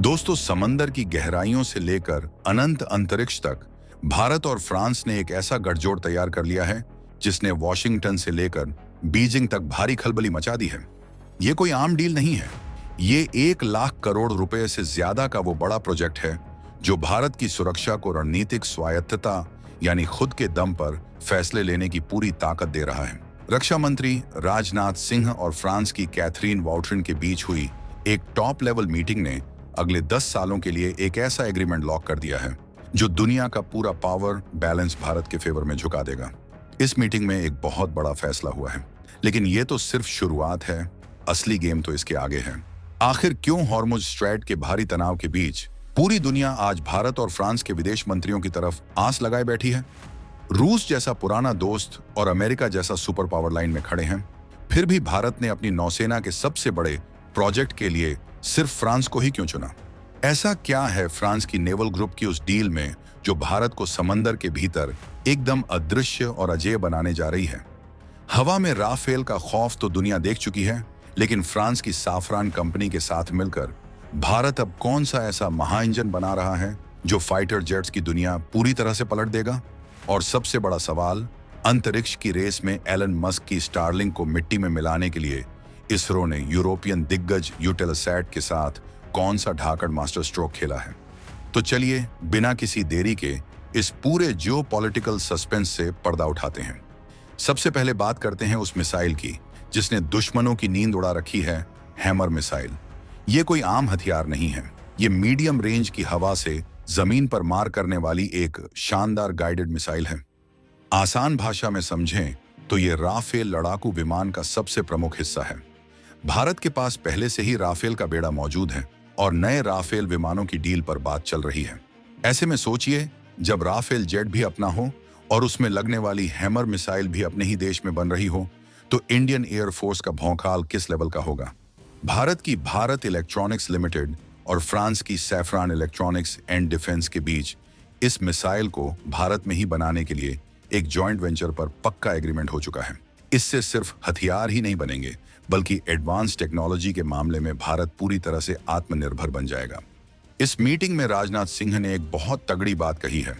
दोस्तों, समंदर की गहराइयों से लेकर अनंत अंतरिक्ष तक भारत और फ्रांस ने एक ऐसा गठजोड़ तैयार कर लिया है जिसने वॉशिंगटन से लेकर बीजिंग तक भारी खलबली मचा दी है। ये कोई आम डील नहीं है। ये 1 लाख करोड़ रुपए से ज्यादा का वो बड़ा प्रोजेक्ट है जो भारत की सुरक्षा को रणनीतिक स्वायत्तता यानी खुद के दम पर फैसले लेने की पूरी ताकत दे रहा है। रक्षा मंत्री राजनाथ सिंह और फ्रांस की कैथरीन वॉल्ट्रिन के बीच हुई एक टॉप लेवल मीटिंग ने अगले 10 सालों के लिए एक ऐसा एग्रीमेंट लॉक कर दिया है जो दुनिया का पूरा पावर बैलेंस भारत के फेवर में झुका देगा। इस मीटिंग में एक बहुत बड़ा फैसला हुआ है, लेकिन ये तो सिर्फ शुरुआत है। असली गेम तो इसके आगे है। आखिर क्यों हॉर्मुज स्ट्रैट के भारी तनाव के बीच पूरी दुनिया आज भारत और फ्रांस के विदेश मंत्रियों की तरफ आस लगाए बैठी है? रूस जैसा पुराना दोस्त और अमेरिका जैसा सुपर पावर लाइन में खड़े हैं, फिर भी भारत ने अपनी नौसेना के सबसे बड़े प्रोजेक्ट के लिए सिर्फ फ्रांस को ही क्यों चुना? ऐसा क्या है फ्रांस की नेवल ग्रुप की उस डील में जो भारत को समंदर के भीतर एकदम अदृश्य और अजेय बनाने जा रही है? हवा में राफेल का खौफ तो दुनिया देख चुकी है, लेकिन फ्रांस की साफरान कंपनी के साथ मिलकर भारत अब कौन सा ऐसा महाइंजन बना रहा है जो फाइटर जेट्स की दुनिया पूरी तरह से पलट देगा? और सबसे बड़ा सवाल, अंतरिक्ष की रेस में एलन मस्क की स्टारलिंक को मिट्टी में मिलाने के लिए इसरो ने यूरोपियन दिग्गज यूटेलसैट के साथ कौन सा ढाकड़ मास्टर स्ट्रोक खेला है? तो चलिए बिना किसी देरी के इस पूरे जियोपॉलिटिकल सस्पेंस से पर्दा उठाते हैं। सबसे पहले बात करते हैं उस मिसाइल की जिसने दुश्मनों की नींद उड़ा रखी है, हैमर मिसाइल। ये कोई आम हथियार नहीं है। ये मीडियम रेंज की हवा से जमीन पर मार करने वाली एक शानदार गाइडेड मिसाइल है। आसान भाषा में समझें तो ये राफेल लड़ाकू विमान का सबसे प्रमुख हिस्सा है। भारत के पास पहले से ही राफेल का बेड़ा मौजूद है और नए राफेल विमानों की डील पर बात चल रही है। ऐसे में सोचिए, जब राफेल जेट भी अपना हो और उसमें लगने वाली हैमर मिसाइल भी अपने ही देश में बन रही हो, तो इंडियन एयरफोर्स का भौकाल किस लेवल का होगा? भारत की भारत इलेक्ट्रॉनिक्स लिमिटेड और फ्रांस की सैफरान इलेक्ट्रॉनिक्स एंड डिफेंस के बीच इस मिसाइल को भारत में ही बनाने के लिए एक जॉइंट वेंचर पर पक्का एग्रीमेंट हो चुका है। इससे सिर्फ हथियार ही नहीं बनेंगे, बल्कि एडवांस टेक्नोलॉजी के मामले में भारत पूरी तरह से आत्मनिर्भर बन जाएगा। इस मीटिंग में राजनाथ सिंह ने एक बहुत तगड़ी बात कही है।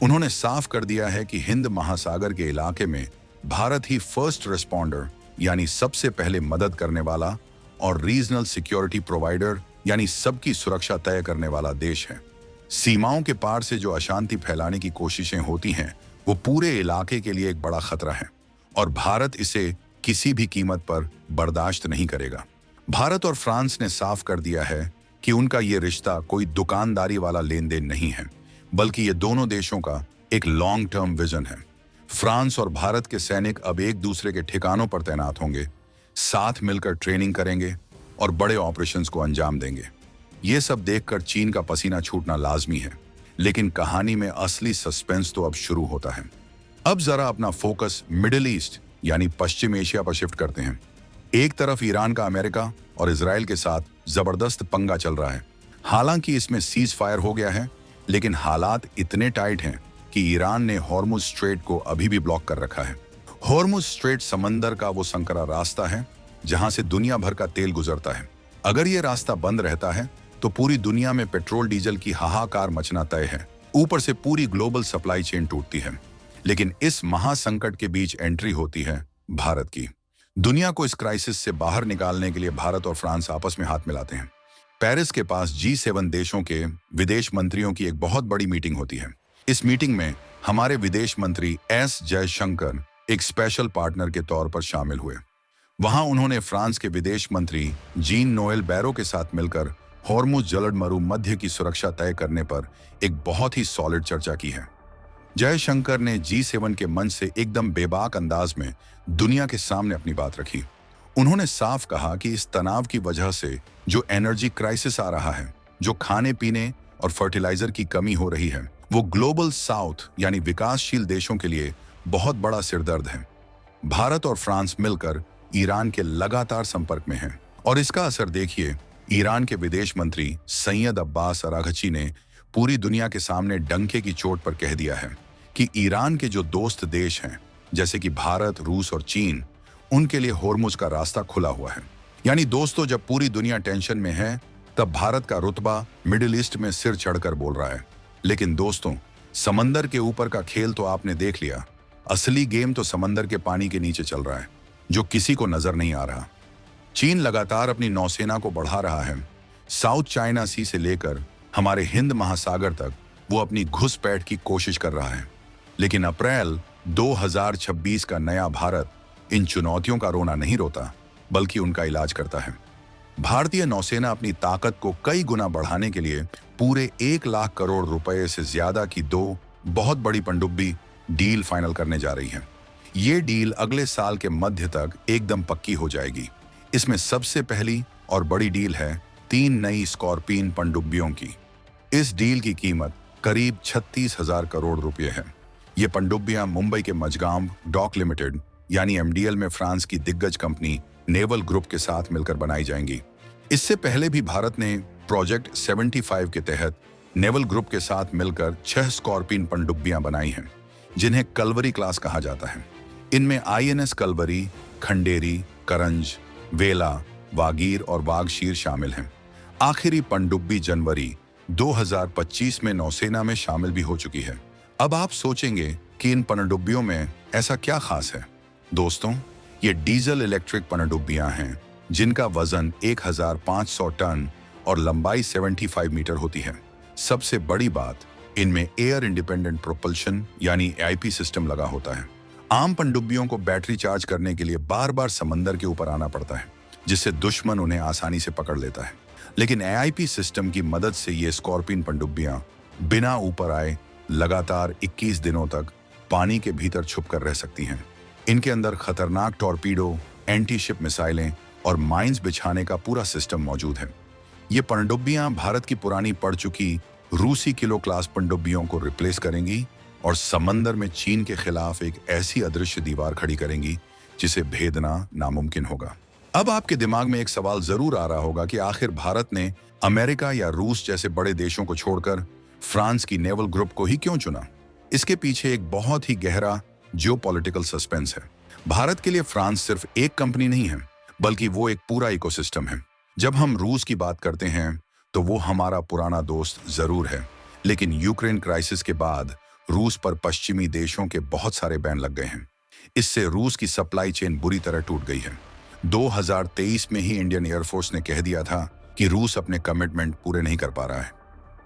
उन्होंने साफ कर दिया है कि हिंद महासागर के इलाके में भारत ही फर्स्ट रिस्पॉन्डर यानी सबसे पहले मदद करने वाला और रीजनल सिक्योरिटी प्रोवाइडर यानी सबकी सुरक्षा तय करने वाला देश है। सीमाओं के पार से जो अशांति फैलाने की कोशिशें होती हैं, वो पूरे इलाके के लिए एक बड़ा खतरा है और भारत इसे किसी भी कीमत पर बर्दाश्त नहीं करेगा। भारत और फ्रांस ने साफ कर दिया है कि उनका ये रिश्ता कोई दुकानदारी वाला लेन देन नहीं है, बल्कि ये दोनों देशों का एक लॉन्ग टर्म विजन है। फ्रांस और भारत के सैनिक अब एक दूसरे के ठिकानों पर तैनात होंगे, साथ मिलकर ट्रेनिंग करेंगे और बड़े ऑपरेशंस को अंजाम देंगे। ये सब देखकर चीन का पसीना छूटना लाजमी है, लेकिन कहानी में असली सस्पेंस तो अब शुरू होता है। अब जरा अपना फोकस मिडिल ईस्ट यानी पश्चिम एशिया पर शिफ्ट करते हैं। एक तरफ ईरान का अमेरिका और इजराइल के साथ जबरदस्त पंगा चल रहा है। हालांकि इसमें सीज फायर हो गया है, लेकिन हालात इतने टाइट हैं कि ईरान ने हॉर्मुज स्ट्रेट को अभी भी ब्लॉक कर रखा है। हॉर्मुज स्ट्रेट समंदर का वो संकरा रास्ता है जहां से दुनिया भर का तेल गुजरता है। अगर ये रास्ता बंद रहता है तो पूरी दुनिया में पेट्रोल डीजल की हाहाकार मचना तय है। ऊपर से पूरी ग्लोबल सप्लाई चेन टूटती है। लेकिन इस महासंकट के बीच एंट्री होती है भारत की। दुनिया को इस क्राइसिस से बाहर निकालने के लिए भारत और फ्रांस आपस में हाथ मिलाते हैं। पेरिस के पास G7 देशों के विदेश मंत्रियों की एक बहुत बड़ी मीटिंग होती है। इस मीटिंग में हमारे विदेश मंत्री एस जयशंकर एक स्पेशल पार्टनर के तौर पर शामिल हुए। वहां उन्होंने फ्रांस के विदेश मंत्री जीन नोएल बैरो के साथ मिलकर हॉर्मुज जलडमरू मध्य की सुरक्षा तय करने पर एक बहुत ही सॉलिड चर्चा की है। जयशंकर ने G7 के मंच से एकदम बेबाक अंदाज में दुनिया के सामने अपनी बात रखी। उन्होंने साफ कहा कि इस तनाव की वजह से जो एनर्जी क्राइसिस आ रहा है, जो खाने पीने और फर्टिलाइजर की कमी हो रही है, वो ग्लोबल साउथ यानी विकासशील देशों के लिए बहुत बड़ा सिरदर्द है। भारत और फ्रांस मिलकर ईरान के लगातार संपर्क में हैं और इसका असर देखिए। ईरान के विदेश मंत्री सैयद अब्बास अराघची ने पूरी दुनिया के सामने डंके की चोट पर कह दिया है कि ईरान के जो दोस्त देश हैं जैसे कि भारत, रूस और चीन, उनके लिए हॉर्मुज का रास्ता खुला हुआ है। यानी दोस्तों, जब पूरी दुनिया टेंशन में है तब भारत का रुतबा मिडिल ईस्ट में सिर चढ़कर बोल रहा है। लेकिन दोस्तों, समंदर के ऊपर का खेल तो आपने देख लिया, असली गेम तो समंदर के पानी के नीचे चल रहा है, जो किसी को नजर नहीं आ रहा। चीन लगातार अपनी नौसेना को बढ़ा रहा है। साउथ चाइना सी से लेकर हमारे हिंद महासागर तक वो अपनी घुसपैठ की कोशिश कर रहा है। लेकिन अप्रैल 2026 का नया भारत इन चुनौतियों का रोना नहीं रोता, बल्कि उनका इलाज करता है। भारतीय नौसेना अपनी ताकत को कई गुना बढ़ाने के लिए पूरे 1 लाख करोड़ रुपए से ज्यादा की 2 बहुत बड़ी पनडुब्बी डील फाइनल करने जा रही है। ये डील अगले साल के मध्य तक एकदम पक्की हो जाएगी। इसमें सबसे पहली और बड़ी डील है 3 नई स्कॉर्पियन पनडुब्बियों की। इस डील की कीमत करीब 36,000 करोड़ रुपए है। ये पनडुब्बियां मुंबई के मजगांव डॉक लिमिटेड यानी एमडीएल में फ्रांस की दिग्गज कंपनी नेवल ग्रुप के साथ मिलकर बनाई जाएंगी। इससे पहले भी भारत ने प्रोजेक्ट 75 के तहत नेवल ग्रुप के साथ मिलकर 6 स्कॉर्पियन पनडुब्बियां बनाई हैं, जिन्हें कलवरी क्लास कहा जाता है। इनमें आईएनएस कलवरी, खंडेरी, करंज, वेला, वागीर और वागशीर शामिल हैं। आखिरी पनडुब्बी जनवरी 2025 में नौसेना में शामिल भी हो चुकी है। अब आप सोचेंगे कि इन पनडुब्बियों में ऐसा क्या खास है। दोस्तों, ये डीजल इलेक्ट्रिक पनडुब्बियां हैं जिनका वजन 1500 टन और लंबाई 75 मीटर होती है। सबसे बड़ी बात, इनमें एयर इंडिपेंडेंट प्रोपल्शन यानी एआईपी सिस्टम लगा होता है। आम पनडुब्बियों को बैटरी चार्ज करने के लिए बार बार समंदर के ऊपर आना पड़ता है, जिससे दुश्मन उन्हें आसानी से पकड़ लेता है। लेकिन एआईपी सिस्टम की मदद से ये स्कॉर्पियन पनडुब्बियां बिना ऊपर आए लगातार 21 दिनों तक पानी के भीतर छुप कर रह सकती हैं। इनके अंदर खतरनाक टॉर्पीडो, एंटी शिप मिसाइलें और माइंस बिछाने का पूरा सिस्टम मौजूद है। ये पनडुब्बियां भारत की पुरानी पड़ चुकी रूसी किलो क्लास पनडुब्बियों को रिप्लेस करेंगी और समंदर में चीन के खिलाफ एक ऐसी अदृश्य दीवार खड़ी करेंगी जिसे भेदना नामुमकिन होगा। अब आपके दिमाग में एक सवाल जरूर आ रहा होगा कि आखिर भारत ने अमेरिका या रूस जैसे बड़े देशों को छोड़कर फ्रांस की नेवल ग्रुप को ही क्यों चुना। इसके पीछे एक बहुत ही गहरा जियोपॉलिटिकल सस्पेंस है। भारत के लिए फ्रांस सिर्फ एक कंपनी नहीं है, बल्कि वो एक पूरा इकोसिस्टम है। जब हम रूस की बात करते हैं तो वो हमारा पुराना दोस्त जरूर है, लेकिन यूक्रेन क्राइसिस के बाद रूस पर पश्चिमी देशों के बहुत सारे बैन लग गए हैं। इससे रूस की सप्लाई चेन बुरी तरह टूट गई है। 2023 में ही इंडियन एयरफोर्स ने कह दिया था कि रूस अपने कमिटमेंट पूरे नहीं कर पा रहा है।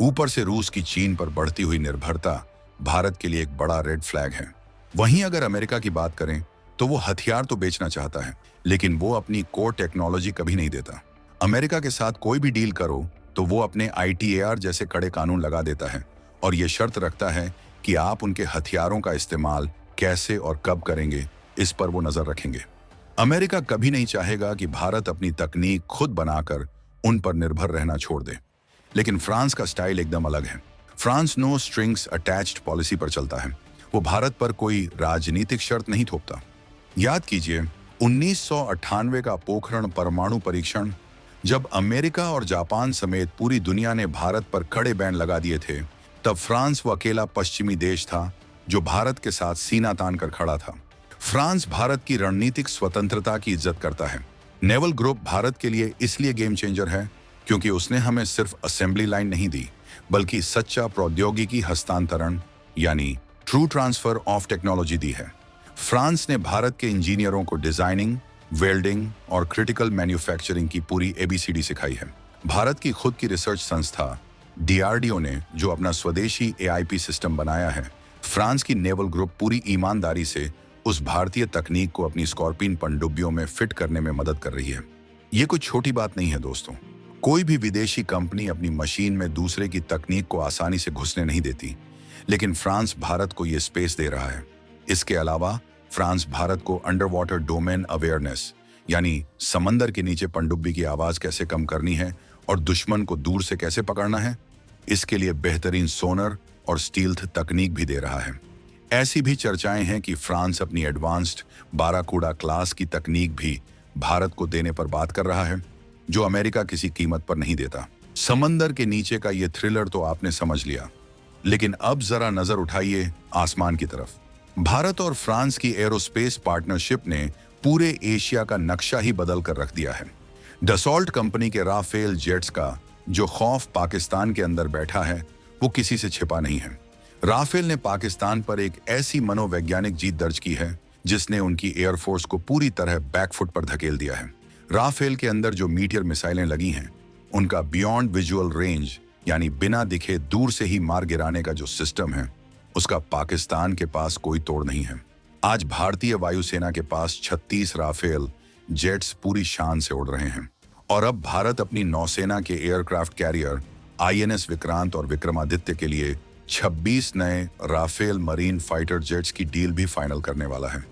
ऊपर से रूस की चीन पर बढ़ती हुई निर्भरता भारत के लिए एक बड़ा रेड फ्लैग है। वहीं अगर अमेरिका की बात करें तो वो हथियार तो बेचना चाहता है, लेकिन वो अपनी कोर टेक्नोलॉजी कभी नहीं देता। अमेरिका के साथ कोई भी डील करो तो वो अपने ITAR जैसे कड़े कानून लगा देता है और ये शर्त रखता है कि आप उनके हथियारों का इस्तेमाल कैसे और कब करेंगे, इस पर वो नजर रखेंगे। अमेरिका कभी नहीं चाहेगा कि भारत अपनी तकनीक खुद बनाकर उन पर निर्भर रहना छोड़ दे। लेकिन फ्रांस का स्टाइल एकदम अलग है। France no strings attached policy पर चलता है। वो भारत पर कोई राजनीतिक शर्त नहीं थोपता। याद कीजिए 1998 का पोखरण परमाणु परीक्षण, जब अमेरिका और जापान समेत पूरी दुनिया ने भारत पर कड़े बैन लगा दिए थे, तब फ्रांस वो अकेला पश्चिमी देश था जो भारत के साथ सीना तान कर खड़ा था। फ्रांस भारत की रणनीतिक स्वतंत्रता की इज्जत करता है। नेवल ग्रुप भारत के लिए इसलिए गेम चेंजर है क्योंकि उसने हमें सिर्फ असेंबली लाइन नहीं दी, बल्कि सच्चा प्रौद्योगिकी हस्तांतरण यानी ट्रू ट्रांसफर ऑफ टेक्नोलॉजी दी है। फ्रांस ने भारत के इंजीनियरों को डिजाइनिंग, वेल्डिंग और क्रिटिकल मैन्युफैक्चरिंग की पूरी ABCD सिखाई है। भारत की खुद की रिसर्च संस्था DRDO ने जो अपना स्वदेशी AIP सिस्टम बनाया है, फ्रांस की नेवल ग्रुप पूरी ईमानदारी से उस भारतीय तकनीक को अपनी स्कॉर्पियन पनडुब्बियों में फिट करने में मदद कर रही है। ये कोई छोटी बात नहीं है दोस्तों। कोई भी विदेशी कंपनी अपनी मशीन में दूसरे की तकनीक को आसानी से घुसने नहीं देती, लेकिन फ्रांस भारत को ये स्पेस दे रहा है। इसके अलावा फ्रांस भारत को अंडर वाटर डोमेन अवेयरनेस यानी समंदर के नीचे पनडुब्बी की आवाज कैसे कम करनी है और दुश्मन को दूर से कैसे पकड़ना है, इसके लिए बेहतरीन सोनर और स्टील्थ तकनीक भी दे रहा है। ऐसी भी चर्चाएं हैं कि फ्रांस अपनी एडवांस्ड बाराकूडा क्लास की तकनीक भी भारत को देने पर बात कर रहा है, जो अमेरिका किसी कीमत पर नहीं देता। समंदर के नीचे का ये थ्रिलर तो आपने समझ लिया, लेकिन अब जरा नजर उठाइए आसमान की तरफ। भारत और फ्रांस की एरोस्पेस पार्टनरशिप ने पूरे एशिया का नक्शा ही बदल कर रख दिया है। डसॉल्ट कंपनी के राफेल जेट्स का जो खौफ पाकिस्तान के अंदर बैठा है वो किसी से छिपा नहीं है। राफेल ने पाकिस्तान पर एक ऐसी मनोवैज्ञानिक जीत दर्ज की है जिसने उनकी एयरफोर्स को पूरी तरह बैकफुट पर धकेल दिया है। राफेल के अंदर जो मीटियर मिसाइलें लगी हैं, उनका बियॉन्ड विजुअल रेंज यानी बिना दिखे दूर से ही मार गिराने का जो सिस्टम है, उसका पाकिस्तान के पास कोई तोड़ नहीं है। आज भारतीय वायुसेना के पास 36 राफेल जेट्स पूरी शान से उड़ रहे हैं और अब भारत अपनी नौसेना के एयरक्राफ्ट कैरियर आईएनएस विक्रांत और विक्रमादित्य के लिए 26 नए राफेल मरीन फाइटर जेट्स की डील भी फाइनल करने वाला है।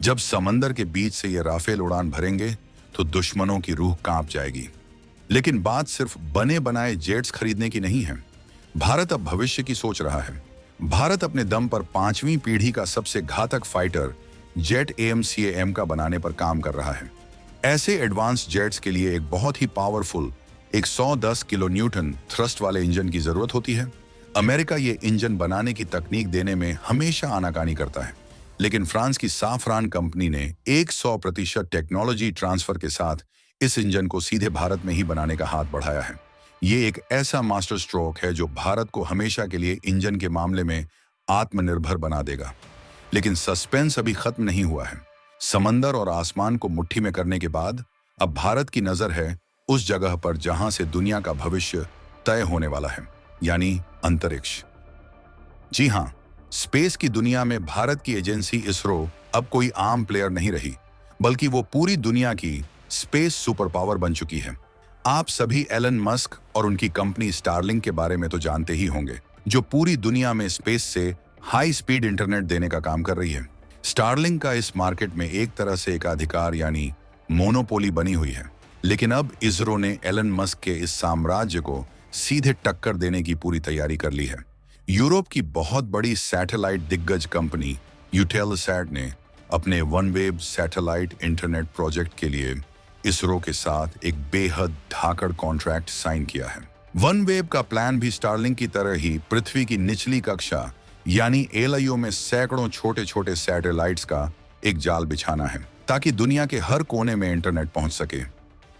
जब समंदर के बीच से ये राफेल उड़ान भरेंगे तो दुश्मनों की रूह कांप जाएगी। लेकिन बात सिर्फ बने बनाए जेट्स खरीदने की नहीं है। भारत अब भविष्य की सोच रहा है। भारत अपने दम पर 5वीं पीढ़ी का सबसे घातक फाइटर जेट AMCAM का बनाने पर काम कर रहा है। ऐसे एडवांस जेट्स के लिए एक बहुत ही पावरफुल 110 किलो न्यूटन थ्रस्ट वाले इंजन की जरूरत होती है। अमेरिका ये इंजन बनाने की तकनीक देने में हमेशा आनाकानी करता है, लेकिन फ्रांस की साफरान कंपनी ने 100% टेक्नोलॉजी ट्रांसफर के साथ इस इंजन को सीधे भारत में ही बनाने का हाथ बढ़ाया है। ये एक ऐसा मास्टर स्ट्रोक है जो भारत को हमेशा के लिए इंजन के मामले में आत्मनिर्भर बना देगा। लेकिन सस्पेंस अभी खत्म नहीं हुआ है। समंदर और आसमान को मुट्ठी में करने के बाद अब भारत की नजर है उस जगह पर जहां से दुनिया का भविष्य तय होने वाला है, यानी अंतरिक्ष। जी हां, स्पेस की दुनिया में भारत की एजेंसी इसरो अब कोई आम प्लेयर नहीं रही, बल्कि वो पूरी दुनिया की स्पेस सुपर पावर बन चुकी है। आप सभी एलन मस्क और उनकी कंपनी स्टारलिंक के बारे में तो जानते ही होंगे, जो पूरी दुनिया में स्पेस से हाई स्पीड इंटरनेट देने का काम कर रही है। स्टारलिंक का इस मार्केट में एक तरह से एकाधिकार यानी मोनोपोली बनी हुई है। लेकिन अब इसरो ने एलन मस्क के इस साम्राज्य को सीधे टक्कर देने की पूरी तैयारी कर ली है। यूरोप की बहुत बड़ी सैटेलाइट दिग्गज कंपनी यूटेलसैट ने अपने वनवेव सैटेलाइट इंटरनेट प्रोजेक्ट के लिए इसरो के साथ एक बेहद धाकड़ कॉन्ट्रैक्ट साइन किया है। वनवेव का प्लान भी स्टारलिंक की तरह ही पृथ्वी की निचली कक्षा यानी LIO में सैकड़ों छोटे छोटे सैटेलाइट्स का एक जाल बिछाना है, ताकि दुनिया के हर कोने में इंटरनेट पहुंच सके।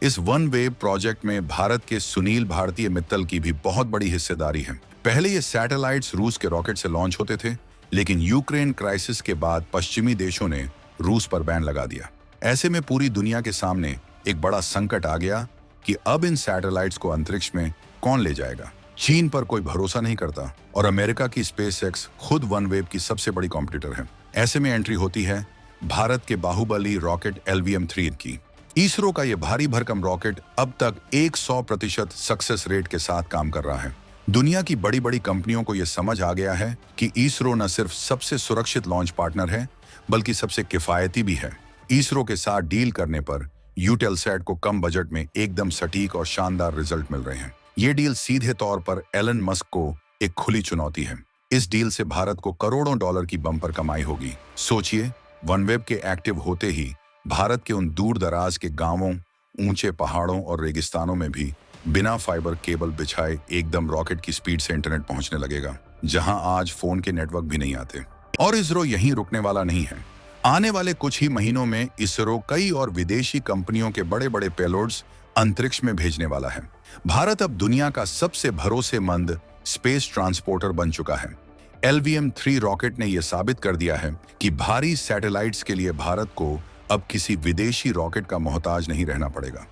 इस वनवेव प्रोजेक्ट में भारत के सुनील भारतीय मित्तल की भी बहुत बड़ी हिस्सेदारी है। पहले ये सैटेलाइट्स रूस के रॉकेट से लॉन्च होते थे, लेकिन यूक्रेन क्राइसिस के बाद पश्चिमी देशों ने रूस पर बैन लगा दिया। ऐसे में पूरी दुनिया के सामने एक बड़ा संकट आ गया कि अब इन सैटेलाइट्स को अंतरिक्ष में कौन ले जाएगा। चीन पर कोई भरोसा नहीं करता और अमेरिका की SpaceX खुद वनवेव की सबसे बड़ी कॉम्पिटिटर है। ऐसे में एंट्री होती है भारत के बाहुबली रॉकेट LVM-3 की। इसरो का ये भारी भरकम रॉकेट अब तक 100% सक्सेस रेट के साथ काम कर रहा है। दुनिया की बड़ी बड़ी कंपनियों को यह समझ आ गया है कि इसरो न सिर्फ सबसे सुरक्षित लॉन्च पार्टनर है, बल्कि सबसे किफायती भी है। इसरो के साथ डील करने पर यूटेलसैट को कम बजट में एकदम सटीक और शानदार रिजल्ट मिल रहे हैं। ये डील सीधे तौर पर एलन मस्क को एक खुली चुनौती है। इस डील से भारत को करोड़ों डॉलर की बम्पर कमाई होगी। सोचिए, वनवेव के एक्टिव होते ही भारत के उन दूर दराज के गांवों, ऊंचे पहाड़ों और रेगिस्तानों में भी बिना फाइबर केबल बिछाए एकदम रॉकेट की स्पीड से इंटरनेट पहुंचने लगेगा, जहां आज फोन के नेटवर्क भी नहीं आते। और इसरो यहीं रुकने वाला नहीं है। आने वाले कुछ ही महीनों में इसरो कई और विदेशी कंपनियों के बड़े बड़े पेलोड्स अंतरिक्ष में भेजने वाला है। भारत अब दुनिया का सबसे भरोसेमंद स्पेस ट्रांसपोर्टर बन चुका है। LVM-3 रॉकेट ने यह साबित कर दिया है कि भारी सैटेलाइट्स के लिए भारत को अब किसी विदेशी रॉकेट का मोहताज नहीं रहना पड़ेगा।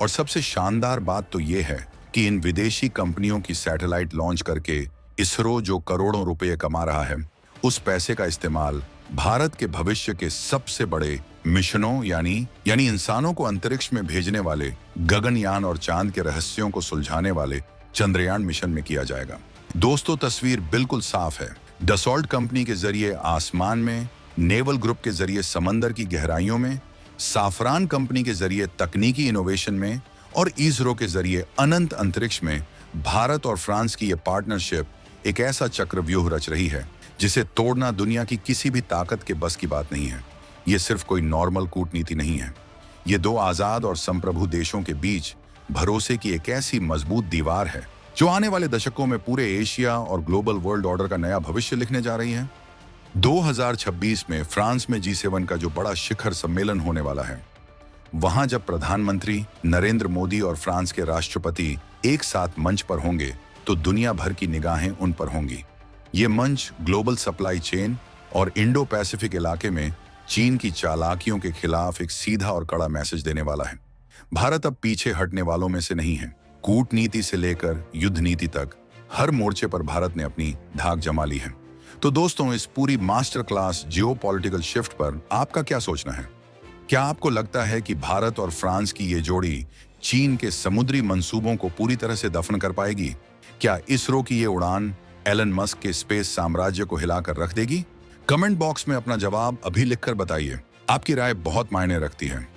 और सबसे शानदार बात तो यह है कि इन विदेशी कंपनियों की सैटेलाइट लॉन्च करके इसरो जो करोड़ों रुपए कमा रहा है, उस पैसे का इस्तेमाल भारत के भविष्य के सबसे बड़े मिशनों यानी इंसानों को अंतरिक्ष में भेजने वाले गगनयान और चांद के रहस्यों को सुलझाने वाले चंद्रयान मिशन में किया जाएगा। दोस्तों, तस्वीर बिल्कुल साफ है। डसॉल्ट कंपनी के जरिए आसमान में, नेवल ग्रुप के जरिए समंदर की गहराइयों में, साफरान कंपनी के जरिए तकनीकी इनोवेशन में और इसरो के जरिए अनंत अंतरिक्ष में भारत और फ्रांस की यह पार्टनरशिप एक ऐसा चक्रव्यूह रच रही है जिसे तोड़ना दुनिया की किसी भी ताकत के बस की बात नहीं है। ये सिर्फ कोई नॉर्मल कूटनीति नहीं है। ये दो आजाद और संप्रभु देशों के बीच भरोसे की एक ऐसी मजबूत दीवार है जो आने वाले दशकों में पूरे एशिया और ग्लोबल वर्ल्ड ऑर्डर का नया भविष्य लिखने जा रही है। 2026 में फ्रांस में G7 का जो बड़ा शिखर सम्मेलन होने वाला है, वहां जब प्रधानमंत्री नरेंद्र मोदी और फ्रांस के राष्ट्रपति एक साथ मंच पर होंगे तो दुनिया भर की निगाहें उन पर होंगी। ये मंच ग्लोबल सप्लाई चेन और इंडो पैसिफिक इलाके में चीन की चालाकियों के खिलाफ एक सीधा और कड़ा मैसेज देने वाला है। भारत अब पीछे हटने वालों में से नहीं है। कूटनीति से लेकर युद्ध नीति तक हर मोर्चे पर भारत ने अपनी धाक जमा ली है। तो दोस्तों, इस पूरी मास्टर क्लास जियोपॉलिटिकल शिफ्ट पर आपका क्या सोचना है? क्या आपको लगता है कि भारत और फ्रांस की ये जोड़ी चीन के समुद्री मंसूबों को पूरी तरह से दफन कर पाएगी? क्या इसरो की ये उड़ान एलन मस्क के स्पेस साम्राज्य को हिलाकर रख देगी? कमेंट बॉक्स में अपना जवाब अभी लिखकर बताइए। आपकी राय बहुत मायने रखती है।